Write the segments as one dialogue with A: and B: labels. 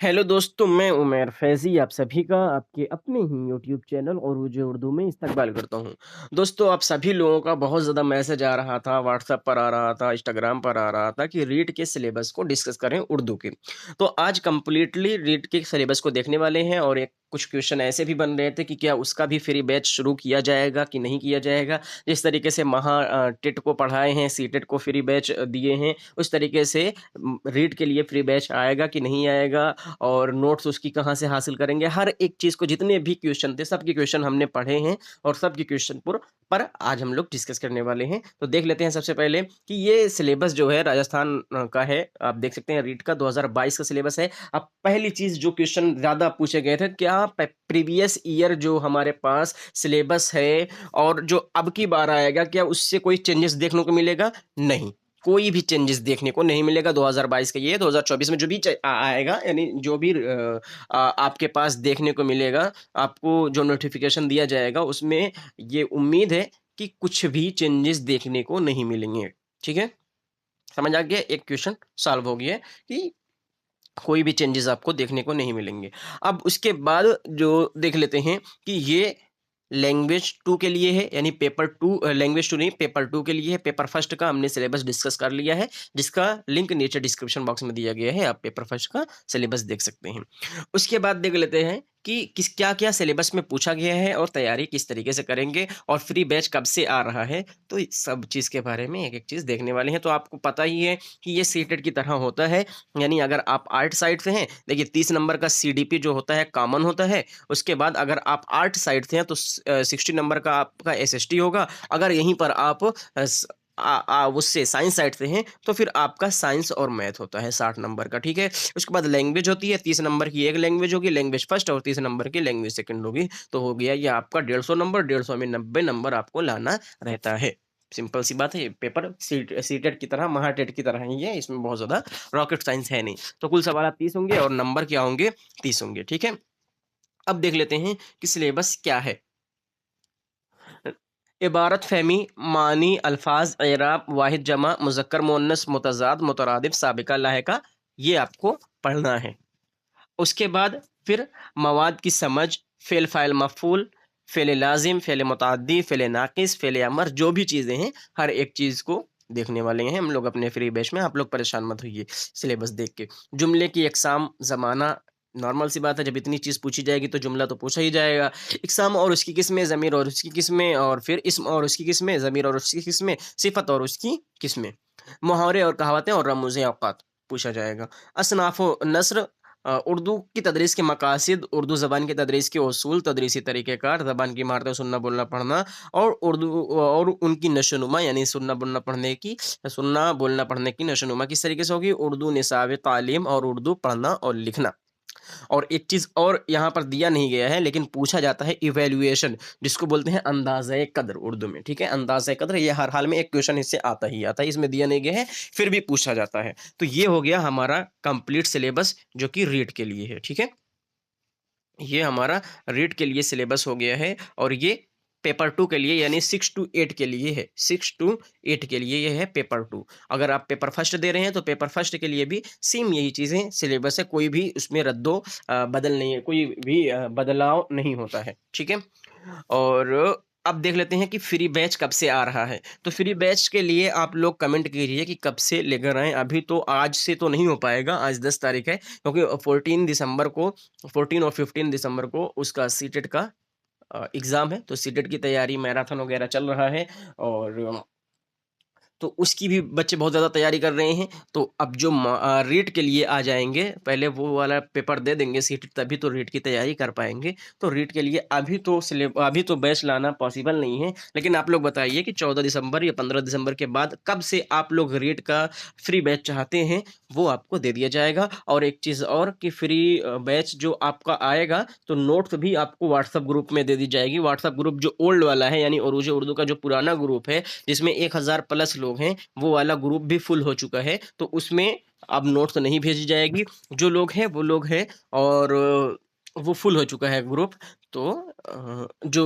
A: Hello दोस्तों, मैं उमैर फैज़ी आप सभी का आपके अपने ही यूट्यूब चैनल और वो जो उर्दू में इस्तकबाल करता हूँ। दोस्तों, आप सभी लोगों का बहुत ज़्यादा मैसेज आ रहा था, व्हाट्सएप पर आ रहा था, इंस्टाग्राम पर आ रहा था कि रीड के सिलेबस को डिस्कस करें उर्दू के। तो आज कंप्लीटली रीड के सिलेबस को देखने वाले हैं और एक कुछ क्वेश्चन ऐसे भी बन रहे थे कि क्या उसका भी फ्री बैच शुरू किया जाएगा कि नहीं किया जाएगा? जिस तरीके से टेट को पढ़ाए हैं, सीटेट को फ्री बैच दिए हैं, उस तरीके से रीड के लिए फ्री बैच आएगा कि नहीं आएगा? और नोट्स उसकी कहाँ से हासिल करेंगे, हर एक चीज़ को जितने भी क्वेश्चन थे, सबके क्वेश्चन हमने पढ़े हैं और सबके क्वेश्चन पर आज हम लोग डिस्कस करने वाले हैं। तो देख लेते हैं सबसे पहले कि ये सिलेबस जो है राजस्थान का है। आप देख सकते हैं रीट का 2022 का सिलेबस है। अब पहली चीज़ जो क्वेश्चन ज़्यादा पूछे गए थे, क्या प प्रीवियस ईयर जो हमारे पास सिलेबस है और जो अब की बार आएगा, क्या उससे कोई चेंजेस देखने को मिलेगा? नहीं। कोई भी चेंजेस देखने को नहीं मिलेगा। 2022 का ये 2024 में जो भी आएगा, यानी जो भी आपके पास देखने को मिलेगा, आपको जो नोटिफिकेशन दिया जाएगा उसमें ये उम्मीद है कि कुछ भी चेंजेस देखने को नहीं मिलेंगे। ठीक है, समझ आ गया? एक क्वेश्चन सॉल्व हो गया कि कोई भी चेंजेस आपको देखने को नहीं मिलेंगे। अब उसके बाद जो देख लेते हैं कि ये लैंग्वेज 2 के लिए है, यानी पेपर 2 लैंग्वेज 2 नहीं, पेपर 2 के लिए है। पेपर फर्स्ट का हमने सिलेबस डिस्कस कर लिया है, जिसका लिंक नीचे डिस्क्रिप्शन बॉक्स में दिया गया है। आप पेपर फर्स्ट का सिलेबस देख सकते हैं। उसके बाद देख लेते हैं कि किस क्या-क्या सिलेबस में पूछा गया है और तैयारी किस तरीके से करेंगे और फ्री बैच कब से आ रहा है। तो इस सब चीज़ के बारे में एक-एक चीज़ देखने वाले हैं। तो आपको पता ही है कि ये सीटेट की तरह होता है, यानी अगर आप आर्ट साइड से हैं, देखिए 30 नंबर का सीडीपी जो होता है कॉमन होता है। उसके बाद अगर आप आर्ट साइड से हैं तो 60 नंबर का आपका एसएसटी होगा। अगर यहीं पर आप उससे साइंस साइड से हैं तो फिर आपका साइंस और मैथ होता है 60 नंबर का, ठीक है? उसके बाद लैंग्वेज होती है, 30 नंबर की एक लैंग्वेज होगी, लैंग्वेज फर्स्ट, और 30 नंबर की लैंग्वेज सेकंड होगी। तो हो गया ये आपका 150 नंबर, 150 में 90 नंबर आपको लाना रहता है। सिंपल सी बात है, ये पेपर सीटेट की तरह, महाटेट की तरह ही है, इसमें बहुत ज़्यादा रॉकेट साइंस है नहीं। तो कुल सवाल 30 होंगे और नंबर क्या होंगे? 30 होंगे, ठीक है? अब देख लेते हैं कि सिलेबस क्या है। इबारत फ़हमी, मानी, अल्फ़ाज़, एराब, वाहिद जमा, मुज़क्कर मुअन्नस, मुतज़ाद, मुतरादिफ़, साबिक़ा, लाहिक़ा, ये आपको पढ़ना है। उसके बाद फिर मवाद की समझ, फ़िल, फ़ाइल, मफ़ऊल, फ़िल लाज़िम, फ़िल मुतअद्दी, फ़िल नाक़िस, फ़िल अमर, जो भी चीज़ें हैं, हर एक चीज़ को देखने वाले हैं हम लोग अपने फ्री बैच में। आप लोग परेशान मत होइए सिलेबस देख के। जुमले की अक़साम, ज़माना, नॉर्मल सी बात है, जब इतनी चीज़ पूछी जाएगी तो जुमला तो पूछा ही जाएगा। इक़साम और उसकी किस्में, ज़मीर और उसकी किस्में, और फिर इस्म और उसकी किस्में, ज़मीर और उसकी किस्में, सिफ़त और उसकी किस्में, मुहावरे और कहावतें और रमूज़ औक़ात पूछा जाएगा। असनाफ़ व नस्र, उर्दू की तदरीस के मकासिद, उर्दू ज़बान की तदरीस के उसूल, तदरीसी तरीक़ेकार, ज़बान की महारतें, सुनना, बोलना, पढ़ना, और उर्दू और उनकी नशोनुमा, यानी सुनना, बोलना, पढ़ने की नशोनुमा किस तरीके से होगी? उर्दू निसाब तालीम और उर्दू पढ़ना और लिखना। और एक चीज़ और यहाँ पर दिया नहीं गया है, लेकिन पूछा जाता है इवैल्यूएशन, जिसको बोलते हैं अंदाज़े कद्र उर्दू में, ठीक है? अंदाज़े कद्र, ये हर हाल में एक क्वेश्चन इससे आता ही आता है, इसमें दिया नहीं गया है, फिर भी पूछा जाता है। तो ये हो गया हमारा कंप्लीट सिलेबस जो कि रीट के लिए है, ठीक है? ये हमारा रीट के लिए सिलेबस हो गया है और ये पेपर 2 के लिए, यानी 6 टू 8 के लिए है। 6 टू 8 के लिए ये है पेपर 2। अगर आप पेपर फर्स्ट दे रहे हैं तो पेपर फर्स्ट के लिए भी सेम यही चीज़ें सिलेबस है, कोई भी उसमें बदल नहीं है, कोई भी बदलाव नहीं होता है, ठीक है? और अब देख लेते हैं कि फ्री बैच कब से आ रहा है। तो फ्री बैच के लिए आप लोग कमेंट कीजिए कि कब से लेकर आएँ। अभी तो आज से तो नहीं हो पाएगा, आज 10 तारीख है, क्योंकि 14 और 15 दिसंबर को उसका सीटेट का एग्ज़ाम है। तो सीटेट की तैयारी मैराथन वगैरह चल रहा है और तो उसकी भी बच्चे बहुत ज़्यादा तैयारी कर रहे हैं। तो अब जो रीट के लिए आ जाएँगे, पहले वो वाला पेपर दे देंगे सीटेट, तभी तो रीट की तैयारी कर पाएँगे। तो रीट के लिए अभी तो बैच लाना पॉसिबल नहीं है। लेकिन आप लोग बताइए कि 14 दिसंबर या 15 दिसंबर के बाद कब से आप लोग रीट का फ्री बैच चाहते हैं, वो आपको दे दिया जाएगा। और एक चीज़ और कि फ्री बैच जो आपका आएगा, तो नोट्स भी आपको व्हाट्सएप ग्रुप में दे दी जाएगी। व्हाट्सएप ग्रुप जो ओल्ड वाला है, यानी उर्दू उर्दू का जो पुराना ग्रुप है, जिसमें 1000 प्लस लोग हैं, वो वाला ग्रुप भी फुल हो चुका है। तो उसमें अब नोट्स नहीं भेजी जाएगी। जो लोग हैं वो लोग हैं, और वो फुल हो चुका है ग्रुप। तो जो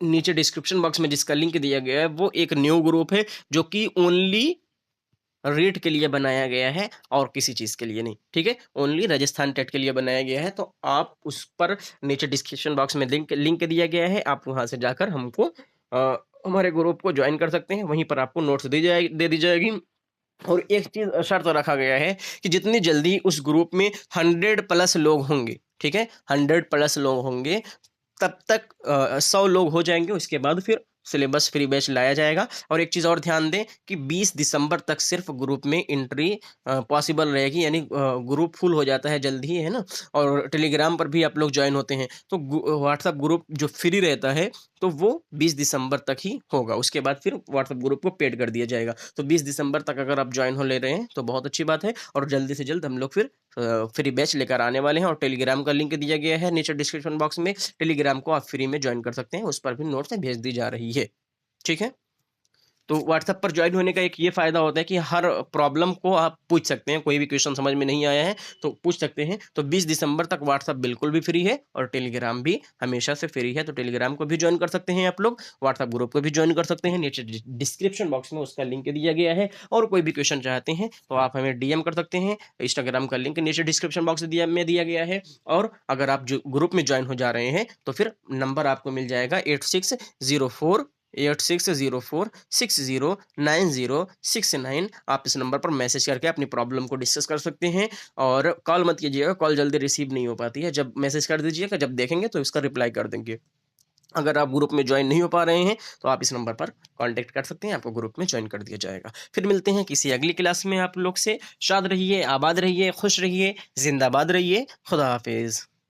A: नीचे डिस्क्रिप्शन बॉक्स में जिसका लिंक दिया गया है, वो एक न्यू ग्रुप है, जो कि ओनली रीट के लिए बनाया गया है और किसी चीज़ के लिए नहीं, ठीक है? ओनली राजस्थान टेट के लिए बनाया गया है, तो आप उस पर नीचे डिस्क्रिप्शन बॉक्स में लिंक लिंक दिया गया है, आप वहाँ से जाकर हमको हमारे ग्रुप को जॉइन कर सकते हैं, वहीं पर आपको नोट्स दे दी जाएगी। और एक चीज़ शर्त रखा गया है कि जितनी जल्दी उस ग्रुप में 100 प्लस लोग होंगे, ठीक है? 100 प्लस लोग होंगे, तब तक 100 लोग हो जाएँगे, उसके बाद फिर सिलेबस फ्री बैच लाया जाएगा। और एक चीज़ और ध्यान दें कि 20 दिसंबर तक सिर्फ़ ग्रुप में एंट्री पॉसिबल रहेगी, यानी ग्रुप फुल हो जाता है जल्द ही, है ना? और टेलीग्राम पर भी आप लोग जॉइन होते हैं, तो व्हाट्सएप ग्रुप जो फ्री रहता है, तो वो 20 दिसंबर तक ही होगा, उसके बाद फिर व्हाट्सएप ग्रुप को पेड कर दिया जाएगा। तो 20 दिसंबर तक अगर आप जॉइन हो ले रहे हैं, तो बहुत अच्छी बात है, और जल्दी से जल्द हम लोग फिर फ्री बैच लेकर आने वाले हैं। और टेलीग्राम का लिंक दिया गया है नीचे डिस्क्रिप्शन बॉक्स में, टेलीग्राम को आप फ्री में जॉइन कर सकते हैं, उस पर भी नोट्स भेज दी जा रही है, ठीक है? तो व्हाट्सएप पर जॉइन होने का एक ये फ़ायदा होता है कि हर प्रॉब्लम को आप पूछ सकते हैं, कोई भी क्वेश्चन समझ में नहीं आया है, तो पूछ सकते हैं। तो 20 दिसंबर तक व्हाट्सएप बिल्कुल भी फ्री है और टेलीग्राम भी हमेशा से फ्री है, तो टेलीग्राम को भी जॉइन कर सकते हैं आप लोग, व्हाट्सएप ग्रुप को भी जॉइन कर सकते हैं, नीचे डिस्क्रिप्शन बॉक्स में उसका लिंक दिया गया है। और कोई भी क्वेश्चन चाहते हैं, तो आप हमें डीएम कर सकते हैं, इंस्टाग्राम का लिंक नीचे डिस्क्रिप्शन बॉक्स में दिया गया है। और अगर आप जो ग्रुप में जॉइन हो जा रहे हैं, तो फिर नंबर आपको मिल जाएगा 8604 609069। आप इस नंबर पर मैसेज करके अपनी प्रॉब्लम को डिस्कस कर सकते हैं। और कॉल मत कीजिएगा, कॉल जल्दी रिसीव नहीं हो पाती है, जब मैसेज कर दीजिएगा, जब देखेंगे तो इसका रिप्लाई कर देंगे। अगर आप ग्रुप में ज्वाइन नहीं हो पा रहे हैं, तो आप इस नंबर पर कांटेक्ट कर सकते हैं, आपको ग्रुप में ज्वाइन कर दिया जाएगा। फिर मिलते हैं किसी अगली क्लास में, आप लोग से शाद रहिए, आबाद रहिए, खुश रहिए, जिंदाबाद रहिए। खुदा हाफिज़।